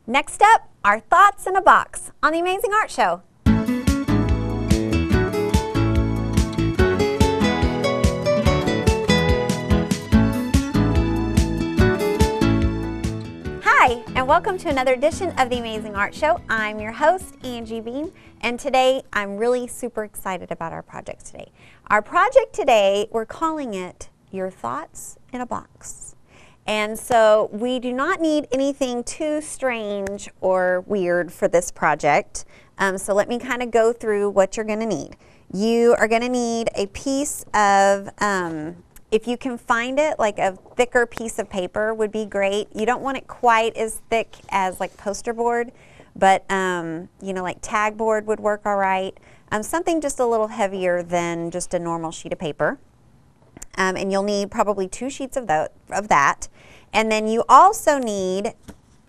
Next up, our thoughts in a box on the Amazing Art Show. Hi, and welcome to another edition of the Amazing Art Show. I'm your host, Angie Beam, and today I'm really super excited about our project today. Our project today, we're calling it Your Thoughts in a Box. And so we do not need anything too strange or weird for this project. So let me kind of go through what you're going to need. You are going to need a piece of, if you can find it, like a thicker piece of paper would be great. You don't want it quite as thick as like poster board, but you know, like tag board would work all right. Something just a little heavier than just a normal sheet of paper. And you'll need probably 2 sheets of that. And then you also need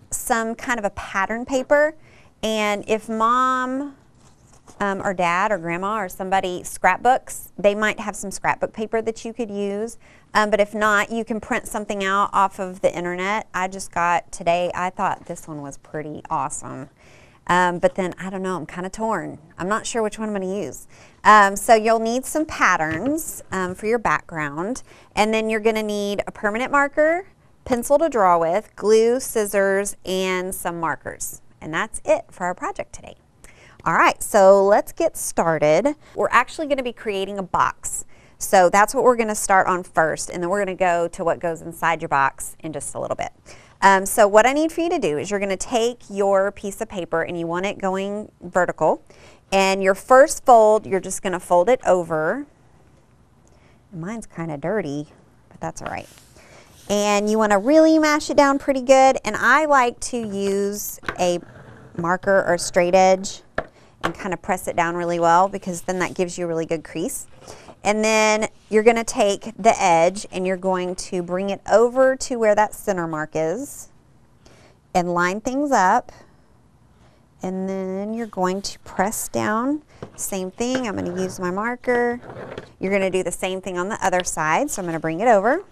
some kind of a pattern paper. And if mom or dad or grandma or somebody scrapbooks, they might have some scrapbook paper that you could use. But if not, you can print something out off of the internet. I just got today, I thought this one was pretty awesome. But then, I don't know, I'm kind of torn. I'm not sure which one I'm going to use. So you'll need some patterns for your background. And then you're going to need a permanent marker, pencil to draw with, glue, scissors, and some markers. And that's it for our project today. All right, so let's get started. We're actually going to be creating a box. So that's what we're going to start on first, and then we're going to go to what goes inside your box in just a little bit. So what I need for you to do is you're going to take your piece of paper and you want it going vertical. And your first fold, you're just going to fold it over. Mine's kind of dirty, but that's all right. And you want to really mash it down pretty good. And I like to use a marker or straight edge and kind of press it down really well, because then that gives you a really good crease. And then you're going to take the edge and you're going to bring it over to where that center mark is and line things up. And then you're going to press down. Same thing, I'm going to use my marker. You're going to do the same thing on the other side, so I'm going to bring it over.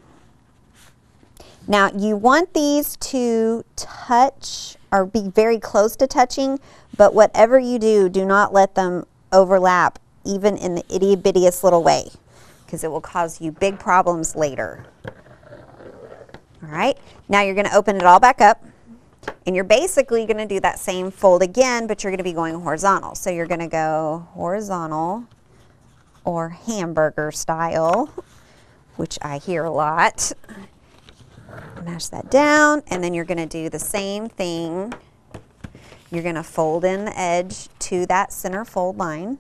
Now you want these to touch or be very close to touching, but whatever you do, do not let them overlap even in the itty-bittiest little way, because it will cause you big problems later. All right, now you're going to open it all back up, and you're basically going to do that same fold again, but you're going to be going horizontal. So you're going to go horizontal or hamburger style, which I hear a lot. Mash that down, and then you're going to do the same thing. You're going to fold in the edge to that center fold line.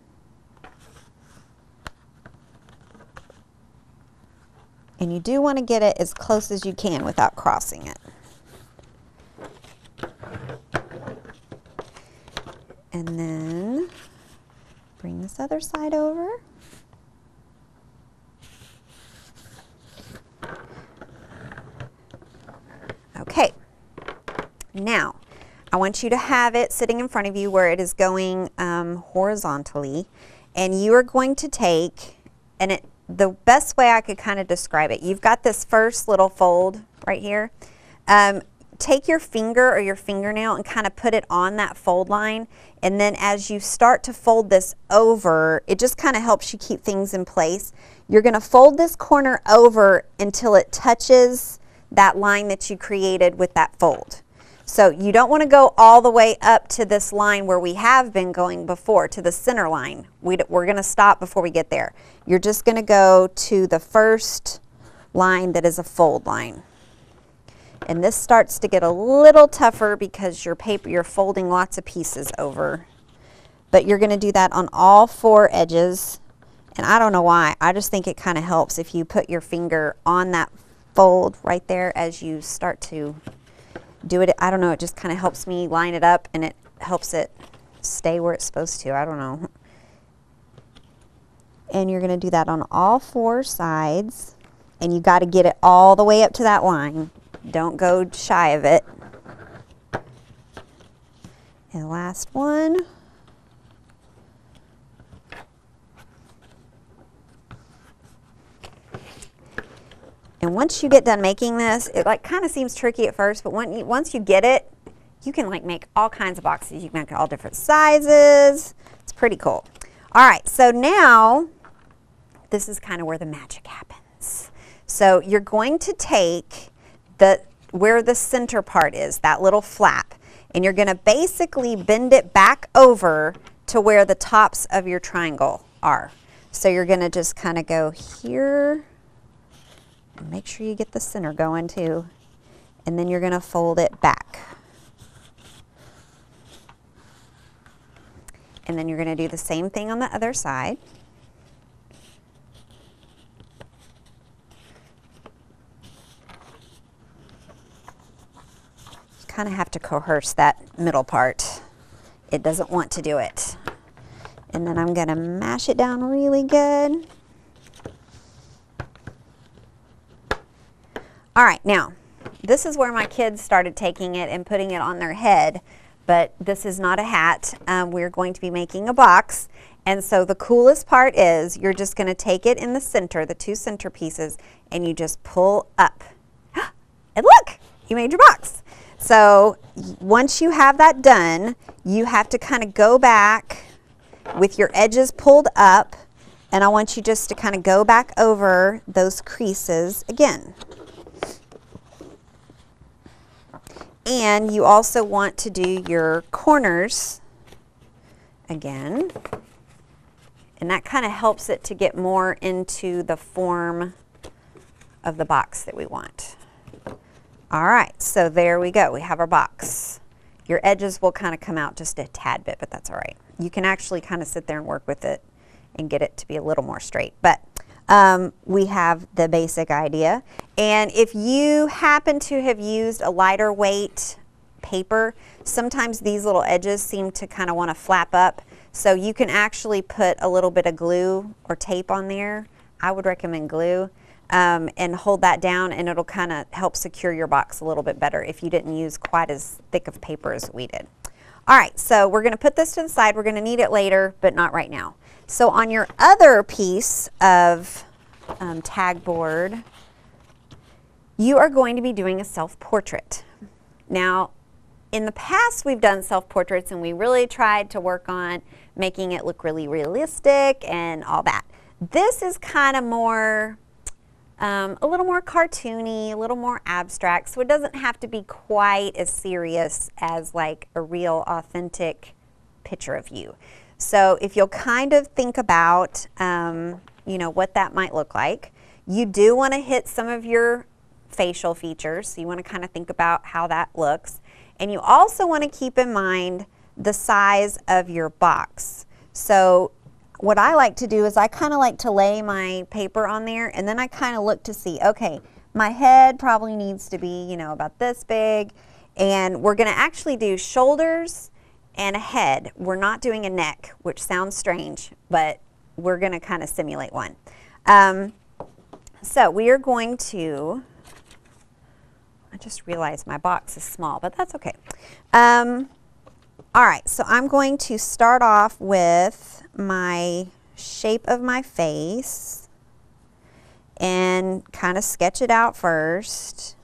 And you do want to get it as close as you can without crossing it. And then bring this other side over. Okay, now I want you to have it sitting in front of you where it is going horizontally, and you are going to take, and the best way I could kind of describe it, you've got this first little fold right here. Take your finger or your fingernail and kind of put it on that fold line, and then as you start to fold this over, it just kind of helps you keep things in place. You're going to fold this corner over until it touches that line that you created with that fold. So you don't want to go all the way up to this line where we have been going before, to the center line. We're going to stop before we get there. You're just going to go to the first line that is a fold line. And this starts to get a little tougher because your paper, you're folding lots of pieces over. But you're going to do that on all 4 edges. And I don't know why, I just think it kind of helps if you put your finger on that fold right there as you start to do it. I don't know, it just kind of helps me line it up, and it helps it stay where it's supposed to. I don't know. And you're going to do that on all 4 sides, and you got to get it all the way up to that line. Don't go shy of it. And last one. And once you get done making this, it like kind of seems tricky at first, but once you get it, You can like make all kinds of boxes. You can make all different sizes. It's pretty cool. All right, so now this is kind of where the magic happens. So you're going to take where the center part is, that little flap, and you're going to basically bend it back over to where the tops of your triangle are. So you're going to just kind of go here, and make sure you get the center going too, and then you're going to fold it back. And then you're going to do the same thing on the other side. You kind of have to coerce that middle part. It doesn't want to do it. And then I'm going to mash it down really good. All right, now, this is where my kids started taking it and putting it on their head. But this is not a hat. We're going to be making a box. And so the coolest part is you're just going to take it in the center, the two center pieces, and you just pull up. And look, you made your box. So once you have that done, you have to kind of go back with your edges pulled up. And I want you just to kind of go back over those creases again. And you also want to do your corners again. And that kind of helps it to get more into the form of the box that we want. All right, so there we go. We have our box. Your edges will kind of come out just a tad bit, but that's all right. You can actually kind of sit there and work with it and get it to be a little more straight. But we have the basic idea. And if you happen to have used a lighter weight paper, sometimes these little edges seem to kind of want to flap up. So you can actually put a little bit of glue or tape on there. I would recommend glue, and hold that down, and it'll kind of help secure your box a little bit better if you didn't use quite as thick of paper as we did. All right, so we're going to put this to the side. We're going to need it later, but not right now. So on your other piece of tag board, you are going to be doing a self-portrait. Now, in the past, we've done self-portraits, and we really tried to work on making it look really realistic and all that. This is kind of more, a little more cartoony, a little more abstract, so it doesn't have to be quite as serious as like a real, authentic picture of you. So if you'll kind of think about, you know, what that might look like, you do want to hit some of your facial features, so you want to kind of think about how that looks. And you also want to keep in mind the size of your box. So what I like to do is I kind of like to lay my paper on there, and then I kind of look to see, okay, my head probably needs to be, you know, about this big, and we're going to actually do shoulders and a head. We're not doing a neck, which sounds strange, but we're going to kind of simulate one. So we are going to, I just realized my box is small, but that's okay. All right, so I'm going to start off with my shape of my face and kind of sketch it out first.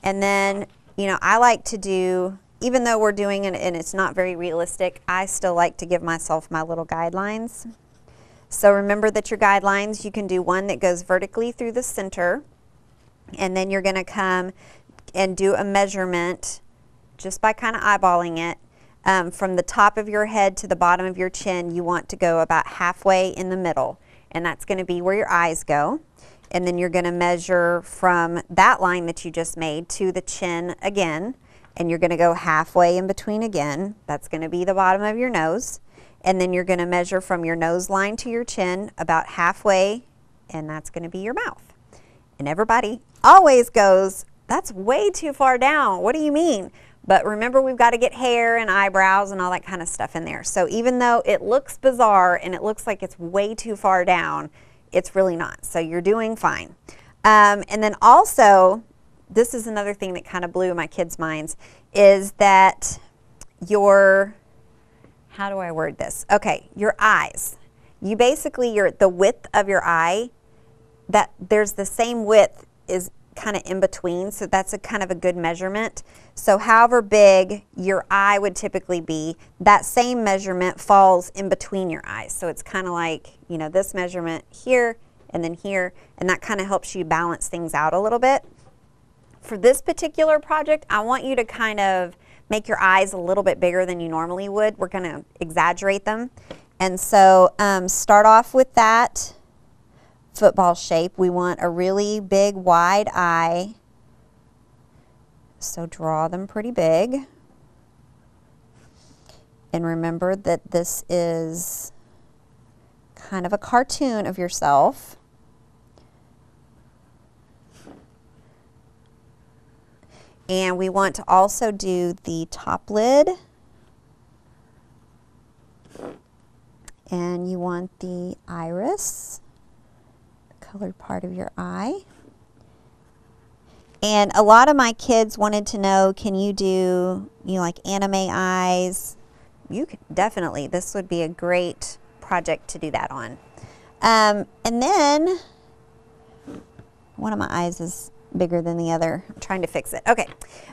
And then, you know, I like to do, even though we're doing it and it's not very realistic, I still like to give myself my little guidelines. So remember that your guidelines, you can do one that goes vertically through the center, and then you're going to come and do a measurement just by kind of eyeballing it. From the top of your head to the bottom of your chin, you want to go about halfway in the middle, and that's going to be where your eyes go. And then you're going to measure from that line that you just made to the chin again, and you're going to go halfway in between again. That's going to be the bottom of your nose. And then you're going to measure from your nose line to your chin about halfway, and that's going to be your mouth. And everybody always goes, that's way too far down. What do you mean? But remember, we've got to get hair and eyebrows and all that kind of stuff in there. So even though it looks bizarre and it looks like it's way too far down, it's really not. So you're doing fine. And then also, this is another thing that kind of blew my kids' minds, is that your, how do I word this? Okay, your eyes. You basically, the width of your eye, that there's the same width kind of in between, so that's a kind of a good measurement. So however big your eye would typically be, that same measurement falls in between your eyes. So it's kind of like, you know, this measurement here and then here, and that kind of helps you balance things out a little bit. For this particular project, I want you to kind of make your eyes a little bit bigger than you normally would. We're going to exaggerate them. And so start off with that football shape. We want a really big wide eye, so draw them pretty big, and remember that this is kind of a cartoon of yourself. And we want to also do the top lid, and you want the iris, colored part of your eye. And a lot of my kids wanted to know, can you do, you know, like anime eyes? You could definitely, this would be a great project to do that on. And then one of my eyes is bigger than the other. I'm trying to fix it. Okay.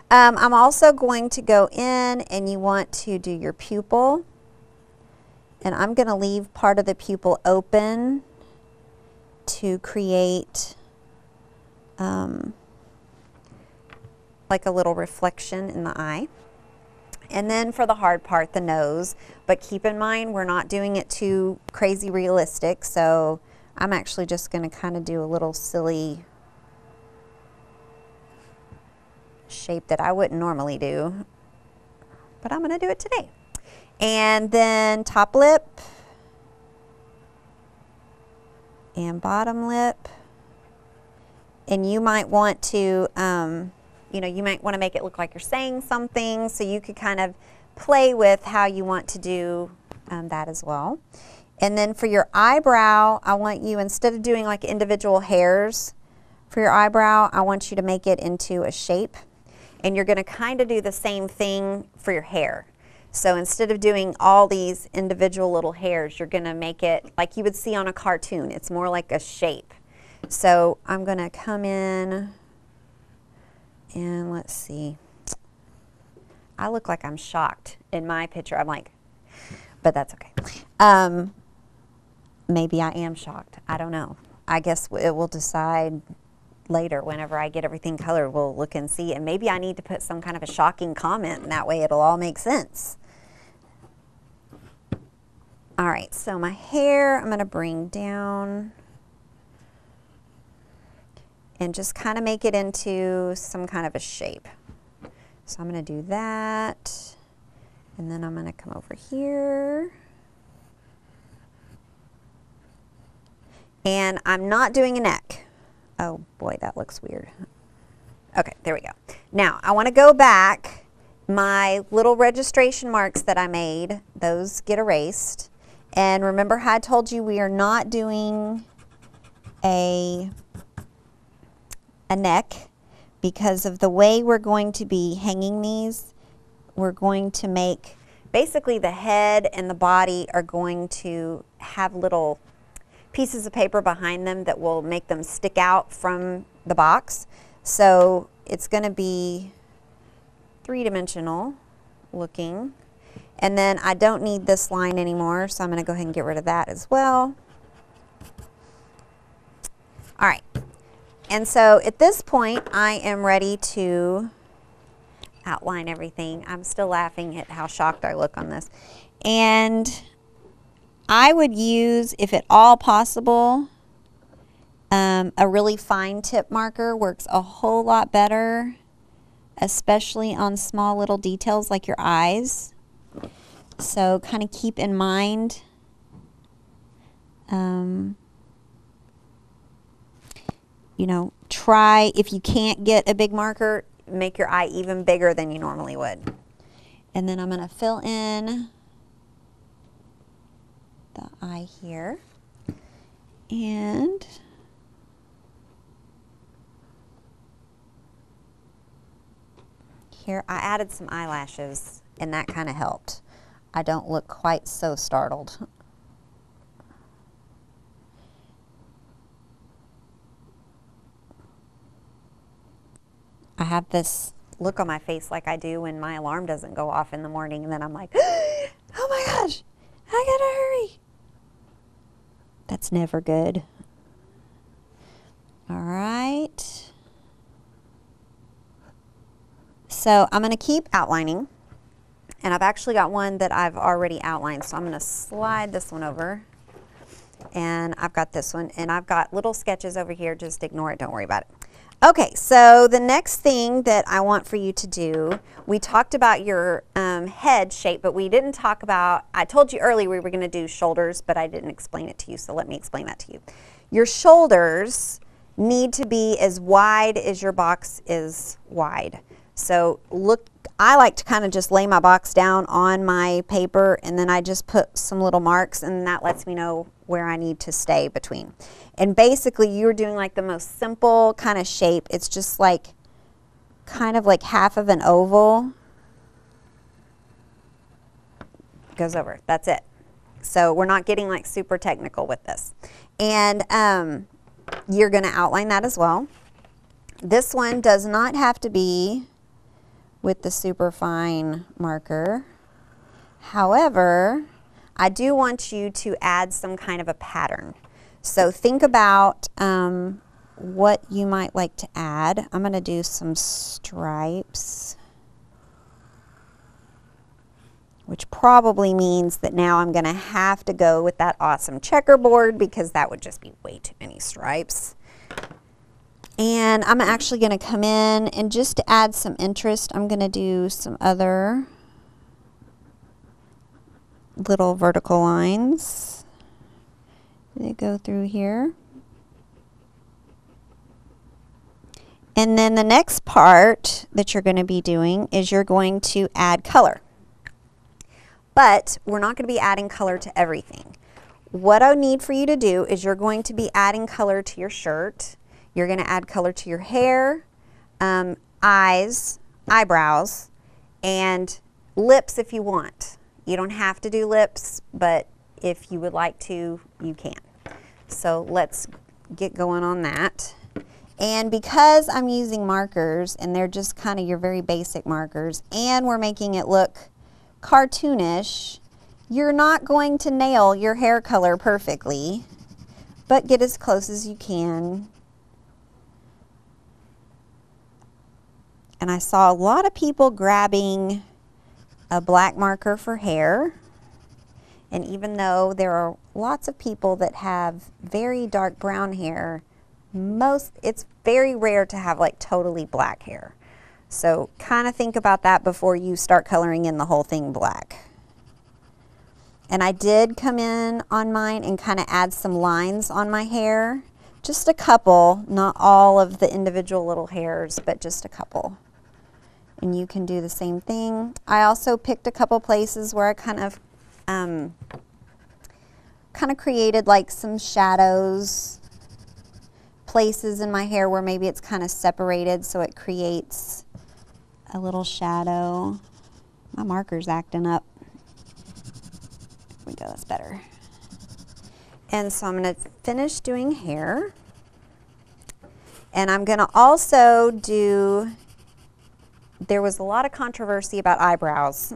I'm also going to go in, and you want to do your pupil. And I'm going to leave part of the pupil open to create like a little reflection in the eye. And then for the hard part, the nose. But keep in mind, we're not doing it too crazy realistic, so I'm actually just going to kind of do a little silly shape that I wouldn't normally do, but I'm going to do it today. And then top lip and bottom lip. And you might want to, you know, you might want to make it look like you're saying something, so you could kind of play with how you want to do that as well. And then for your eyebrow, I want you, instead of doing like individual hairs for your eyebrow, I want you to make it into a shape. And you're going to kind of do the same thing for your hair. So instead of doing all these individual little hairs, you're going to make it like you would see on a cartoon. It's more like a shape. So I'm going to come in and let's see. I look like I'm shocked in my picture. I'm like, but that's okay. Maybe I am shocked. I don't know. I guess it will decide later whenever I get everything colored. We'll look and see, and maybe I need to put some kind of a shocking comment, and that way it'll all make sense. All right, so my hair I'm going to bring down and just kind of make it into some kind of a shape. So I'm going to do that, and then I'm going to come over here. And I'm not doing a neck. Oh boy, that looks weird. Okay, there we go. Now, I want to go back. My little registration marks that I made, those get erased. And remember how I told you we are not doing a neck because of the way we're going to be hanging these. We're going to make, basically the head and the body are going to have little pieces of paper behind them that will make them stick out from the box. So it's going to be three-dimensional looking. And then I don't need this line anymore, so I'm going to go ahead and get rid of that as well. All right. And so at this point, I am ready to outline everything. I'm still laughing at how shocked I look on this. And I would use, if at all possible, a really fine tip marker works a whole lot better, especially on small little details like your eyes. So kind of keep in mind, you know, try, if you can't get a big marker, make your eye even bigger than you normally would. And then I'm going to fill in the eye here. And here I added some eyelashes, and that kind of helped. I don't look quite so startled. I have this look on my face like I do when my alarm doesn't go off in the morning, and then I'm like, oh my gosh, I gotta hurry. That's never good. All right. So I'm going to keep outlining, and I've actually got one that I've already outlined, so I'm going to slide this one over, and I've got this one, and I've got little sketches over here. Just ignore it. Don't worry about it. Okay, so the next thing that I want for you to do, we talked about your head shape, but we didn't talk about, I told you earlier we were going to do shoulders, but I didn't explain it to you, so let me explain that to you. Your shoulders need to be as wide as your box is wide. So look, I like to kind of just lay my box down on my paper, and then I just put some little marks, and that lets me know where I need to stay between. And basically you're doing like the most simple kind of shape. It's just like kind of like half of an oval. Goes over. That's it. So we're not getting like super technical with this. And you're going to outline that as well. This one does not have to be with the super fine marker. However, I do want you to add some kind of a pattern. So think about what you might like to add. I'm going to do some stripes, which probably means that now I'm going to have to go with that awesome checkerboard, because that would just be way too many stripes. And I'm actually going to come in, and just to add some interest, I'm going to do some other little vertical lines. They go through here. And then the next part that you're going to be doing is you're going to add color. But we're not going to be adding color to everything. What I need for you to do is you're going to be adding color to your shirt. You're going to add color to your hair, eyes, eyebrows, and lips if you want. You don't have to do lips, but if you would like to, you can. So let's get going on that. And because I'm using markers, and they're just kind of your very basic markers, and we're making it look cartoonish, you're not going to nail your hair color perfectly, but get as close as you can. And I saw a lot of people grabbing a black marker for hair. And even though there are lots of people that have very dark brown hair, it's very rare to have like totally black hair. So kind of think about that before you start coloring in the whole thing black. And I did come in on mine and kind of add some lines on my hair. Just a couple, not all of the individual little hairs, but just a couple. And you can do the same thing. I also picked a couple places where I kind of created like some shadows, places in my hair where maybe it's kind of separated, so it creates a little shadow. My marker's acting up. There we go, that's better. And so I'm going to finish doing hair. And I'm going to also do, there was a lot of controversy about eyebrows.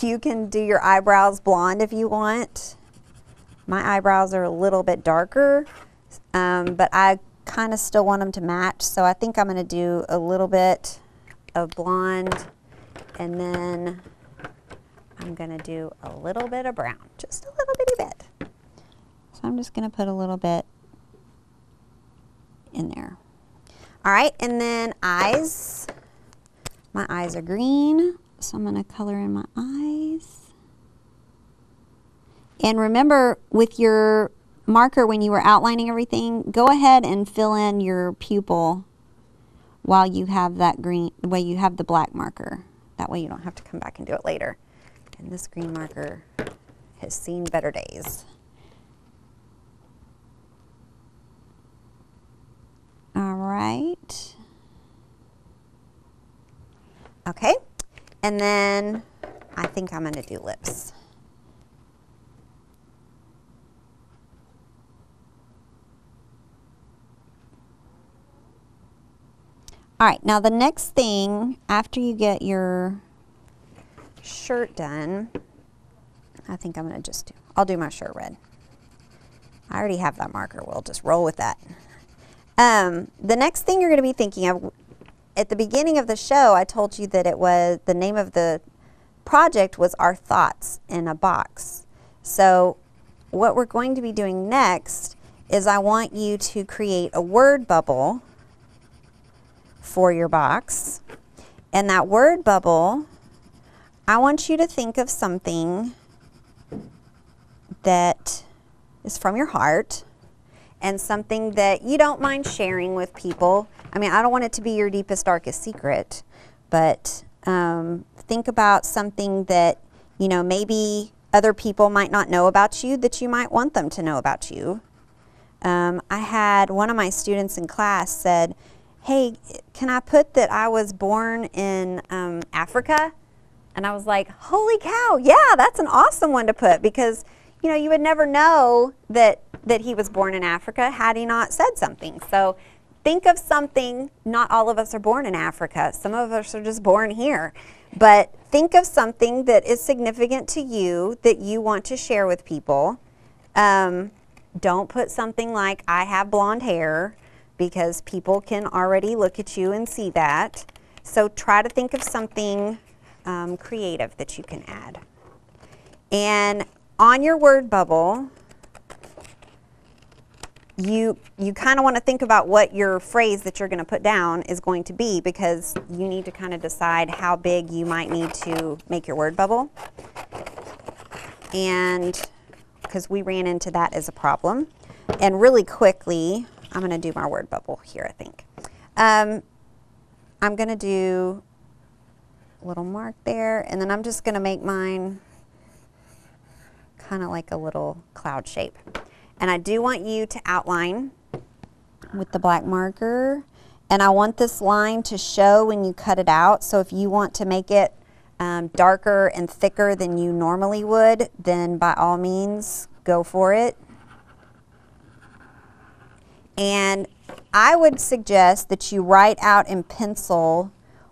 You can do your eyebrows blonde if you want. My eyebrows are a little bit darker, but I kind of still want them to match. So I think I'm going to do a little bit of blonde, and then I'm going to do a little bit of brown, just a little bitty bit. So I'm just going to put a little bit in there. All right, and then eyes. My eyes are green, so I'm going to color in my eyes. And remember, with your marker, when you were outlining everything, go ahead and fill in your pupil while you have that green, while you have the black marker. That way you don't have to come back and do it later. And this green marker has seen better days. All right. Okay, and then I think I'm going to do lips. All right, now the next thing, after you get your shirt done, I think I'm going to I'll do my shirt red. I already have that marker. We'll just roll with that. The next thing you're going to be thinking of, at the beginning of the show, I told you that it was, the name of the project was Our Thoughts in a Box. So what we're going to be doing next is I want you to create a word bubble for your box. And that word bubble, I want you to think of something that is from your heart and something that you don't mind sharing with people. I mean, I don't want it to be your deepest, darkest secret, but think about something that, you know, maybe other people might not know about you that you might want them to know about you. I had one of my students in class said, hey, can I put that I was born in Africa? And I was like, holy cow, yeah, that's an awesome one to put, because, you know, you would never know that he was born in Africa had he not said something. So think of something. Not all of us are born in Africa. Some of us are just born here. But think of something that is significant to you that you want to share with people. Don't put something like, I have blonde hair, because people can already look at you and see that. So try to think of something creative that you can add. And on your word bubble, you kind of want to think about what your phrase that you're going to put down is going to be, because you need to kind of decide how big you might need to make your word bubble. And because we ran into that as a problem. And really quickly, I'm going to do my word bubble here, I think. I'm going to do a little mark there, and then I'm just going to make mine kind of like a little cloud shape. And I do want you to outline with the black marker, and I want this line to show when you cut it out. So if you want to make it darker and thicker than you normally would, then by all means go for it. And I would suggest that you write out in pencil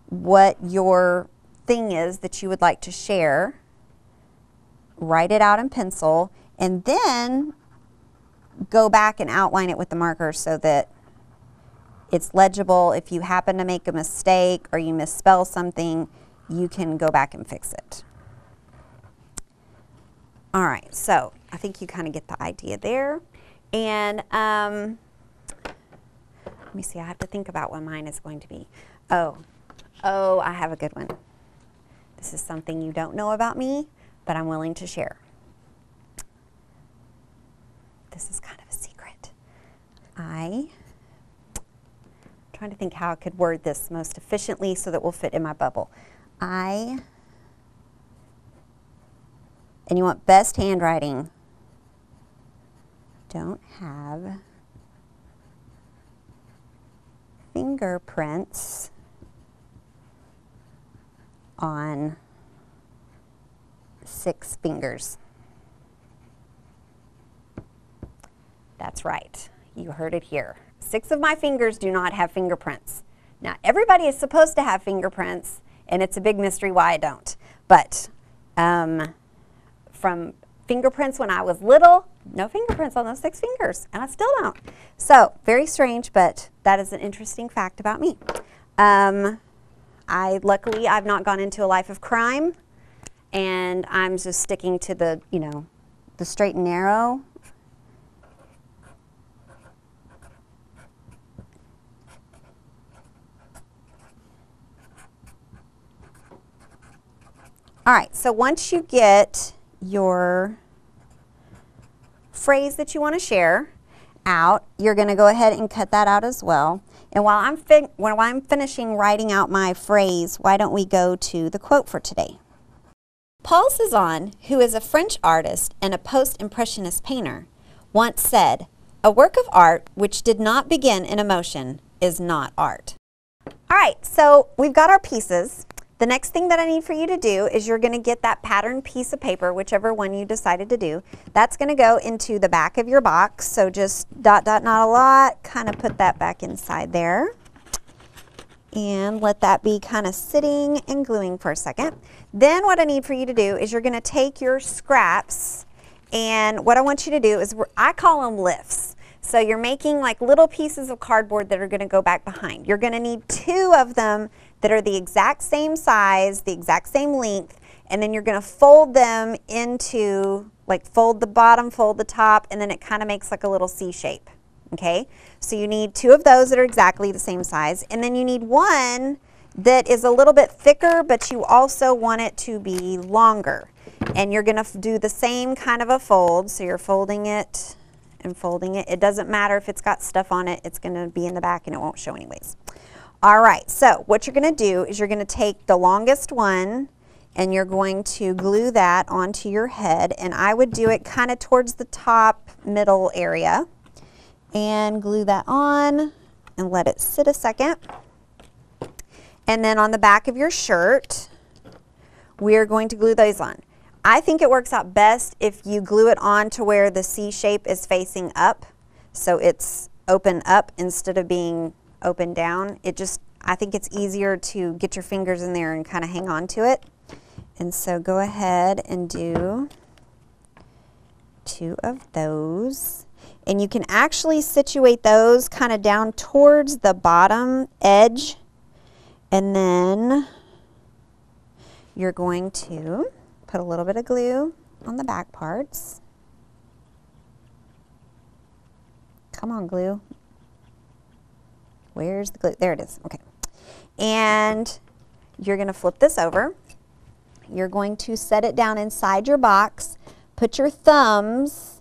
what your thing is that you would like to share. Write it out in pencil, and then go back and outline it with the marker so that it's legible. If you happen to make a mistake or you misspell something, you can go back and fix it. All right, so I think you kind of get the idea there. And let me see, I have to think about what mine is going to be. Oh, I have a good one. This is something you don't know about me, but I'm willing to share. This is kind of a secret. I'm trying to think how I could word this most efficiently so that it will fit in my bubble. And you want best handwriting. Don't have fingerprints on 6 fingers. That's right. You heard it here. 6 of my fingers do not have fingerprints. Now, everybody is supposed to have fingerprints, and it's a big mystery why I don't. But from fingerprints when I was little, no fingerprints on those 6 fingers, and I still don't. So, very strange, but that is an interesting fact about me. Luckily, I've not gone into a life of crime, and I'm just sticking to the, you know, the straight and narrow. All right, so once you get your phrase that you want to share out, you're going to go ahead and cut that out as well. And while I'm finishing writing out my phrase, why don't we go to the quote for today? Paul Cézanne, who is a French artist and a post-impressionist painter, once said, "A work of art which did not begin in emotion is not art." All right, so we've got our pieces. The next thing that I need for you to do is you're going to get that patterned piece of paper, whichever one you decided to do. That's going to go into the back of your box. So just dot, dot, not a lot, kind of put that back inside there. and let that be kind of sitting and gluing for a second. Then what I need for you to do is you're going to take your scraps, and what I want you to do is, I call them lifts. So you're making like little pieces of cardboard that are going to go back behind. You're going to need 2 of them that are the exact same size, the exact same length, and then you're going to fold them into, like, fold the bottom, fold the top, and then it kind of makes like a little C shape. Okay, so you need 2 of those that are exactly the same size, and then you need 1 that is a little bit thicker, but you also want it to be longer. And you're going to do the same kind of a fold, so you're folding it and folding it. It doesn't matter if it's got stuff on it, it's going to be in the back and it won't show anyways. All right, so what you're going to do is you're going to take the longest one and you're going to glue that onto your head, and I would do it kind of towards the top middle area. And glue that on and let it sit a second. And then on the back of your shirt, we're going to glue those on. I think it works out best if you glue it on to where the C shape is facing up, so it's open up instead of being open down. I think it's easier to get your fingers in there and kind of hang on to it. And so go ahead and do 2 of those. And you can actually situate those kind of down towards the bottom edge. And then you're going to put a little bit of glue on the back parts. Come on, glue. Where's the glue? There it is. Okay. And you're going to flip this over. You're going to set it down inside your box. Put your thumbs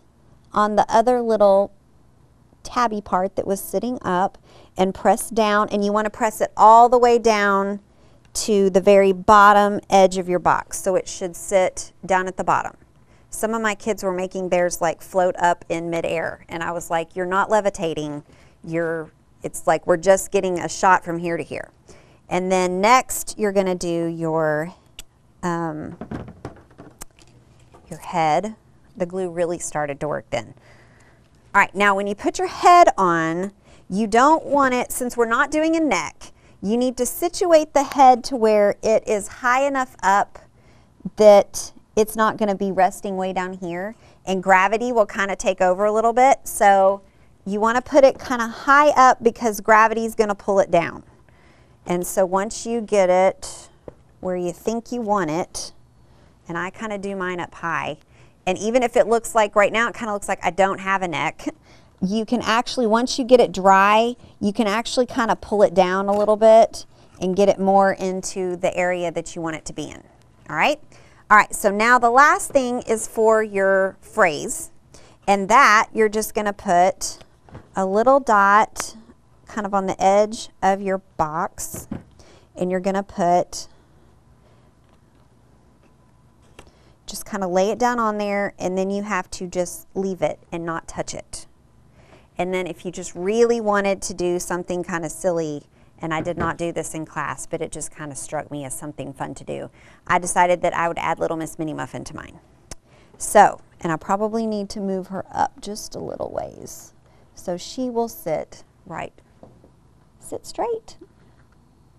on the other little tabby part that was sitting up and press down, and you want to press it all the way down to the very bottom edge of your box, so it should sit down at the bottom. Some of my kids were making theirs like float up in midair, and I was like, you're not levitating, it's like we're just getting a shot from here to here. And then next you're going to do your head. The glue really started to work then. All right, now when you put your head on, you don't want it, since we're not doing a neck, you need to situate the head to where it is high enough up that it's not going to be resting way down here, and gravity will kind of take over a little bit. So you want to put it kind of high up because gravity is going to pull it down. And so once you get it where you think you want it, and I kind of do mine up high, and even if it looks like right now, it kind of looks like I don't have a neck, you can actually, once you get it dry, you can actually kind of pull it down a little bit and get it more into the area that you want it to be in. All right? All right, so now the last thing is for your phrase, and that you're just going to put a little dot kind of on the edge of your box, and you're going to put, just kind of lay it down on there, and then you have to just leave it and not touch it. And then if you just really wanted to do something kind of silly, and I did not do this in class, but it just kind of struck me as something fun to do, I decided that I would add Little Miss Minnie Muffin to mine. So, and I probably need to move her up just a little ways, so she will sit straight,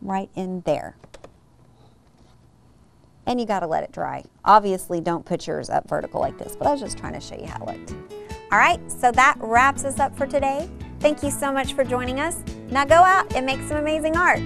right in there. And you got to let it dry. Obviously, don't put yours up vertical like this, but I was just trying to show you how it looked. All right, so that wraps us up for today. Thank you so much for joining us. Now go out and make some amazing art.